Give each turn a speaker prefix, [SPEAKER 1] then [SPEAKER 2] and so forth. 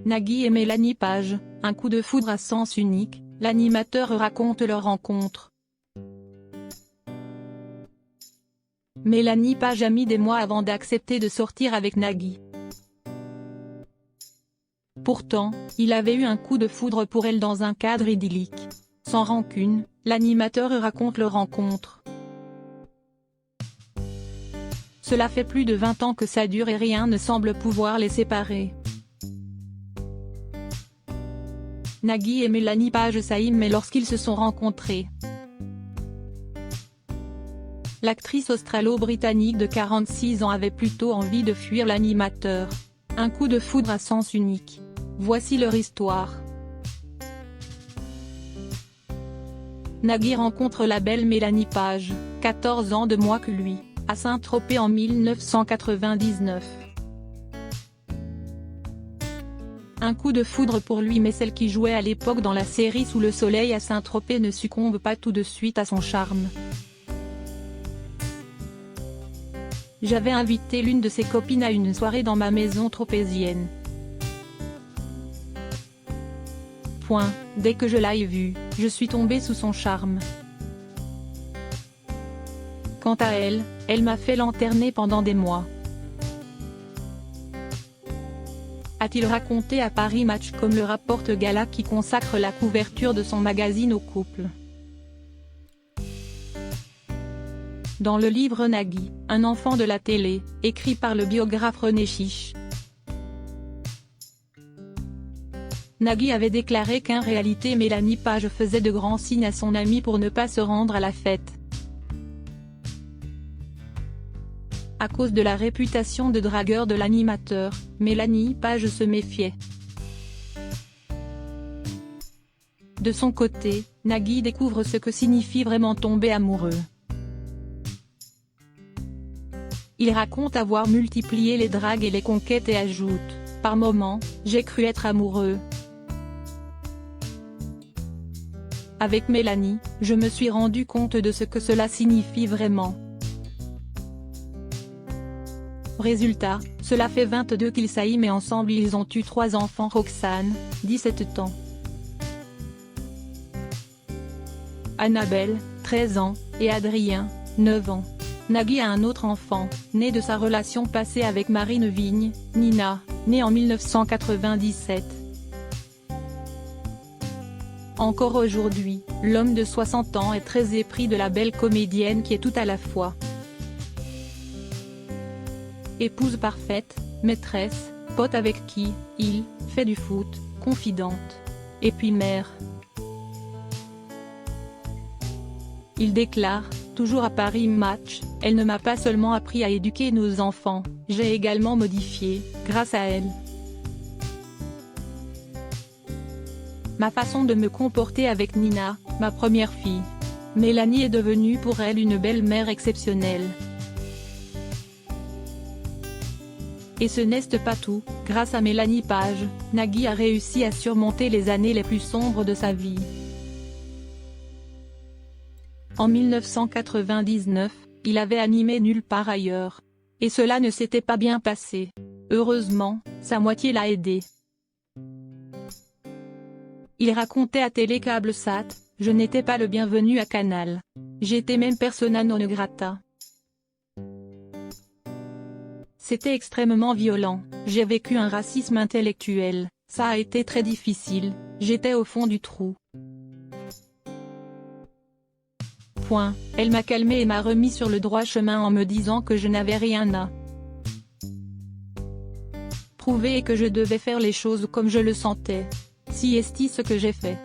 [SPEAKER 1] Nagui et Mélanie Page, un coup de foudre à sens unique, l'animateur raconte leur rencontre. Mélanie Page a mis des mois avant d'accepter de sortir avec Nagui. Pourtant, il avait eu un coup de foudre pour elle dans un cadre idyllique. Sans rancune, l'animateur raconte leur rencontre. Cela fait plus de 20 ans que ça dure et rien ne semble pouvoir les séparer. Nagui et Mélanie Page s'aimaient lorsqu'ils se sont rencontrés. L'actrice australo-britannique de 46 ans avait plutôt envie de fuir l'animateur. Un coup de foudre à sens unique. Voici leur histoire. Nagui rencontre la belle Mélanie Page, 14 ans de moins que lui, à Saint-Tropez en 1999. Un coup de foudre pour lui, mais celle qui jouait à l'époque dans la série Sous le soleil à Saint-Tropez ne succombe pas tout de suite à son charme. J'avais invité l'une de ses copines à une soirée dans ma maison tropézienne. Dès que je l'ai vue, je suis tombée sous son charme. Quant à elle, elle m'a fait lanterner pendant des mois. A-t-il raconté à Paris Match, comme le rapporte Gala qui consacre la couverture de son magazine au couple. Dans le livre Nagui, un enfant de la télé, écrit par le biographe René Chiche, Nagui avait déclaré qu'en réalité Mélanie Page faisait de grands signes à son ami pour ne pas se rendre à la fête. À cause de la réputation de dragueur de l'animateur, Mélanie Page se méfiait. De son côté, Nagui découvre ce que signifie vraiment tomber amoureux. Il raconte avoir multiplié les dragues et les conquêtes et ajoute, « Par moments, j'ai cru être amoureux. Avec Mélanie, je me suis rendu compte de ce que cela signifie vraiment. » Résultat, cela fait 22 qu'ils s'aiment et ensemble ils ont eu 3 enfants: Roxane, 17 ans, Annabelle, 13 ans, et Adrien, 9 ans. Nagui a un autre enfant, né de sa relation passée avec Marine Vigne, Nina, née en 1997. Encore aujourd'hui, l'homme de 60 ans est très épris de la belle comédienne qui est tout à la fois épouse parfaite, maîtresse, pote avec qui il fait du foot, confidente, et puis mère. Il déclare, toujours à Paris Match, « Elle ne m'a pas seulement appris à éduquer nos enfants, j'ai également modifié, grâce à elle, ma façon de me comporter avec Nina, ma première fille. Mélanie est devenue pour elle une belle-mère exceptionnelle. Et ce n'est pas tout, grâce à Mélanie Page, Nagui a réussi à surmonter les années les plus sombres de sa vie. En 1999, il avait animé Nulle part ailleurs. Et cela ne s'était pas bien passé. Heureusement, sa moitié l'a aidé. Il racontait à Télé Câblesat, « Je n'étais pas le bienvenu à Canal. J'étais même persona non grata. C'était extrêmement violent, j'ai vécu un racisme intellectuel, ça a été très difficile, j'étais au fond du trou. » Elle m'a calmé et m'a remis sur le droit chemin en me disant que je n'avais rien à prouver et que je devais faire les choses comme je le sentais. Si est ce que j'ai fait.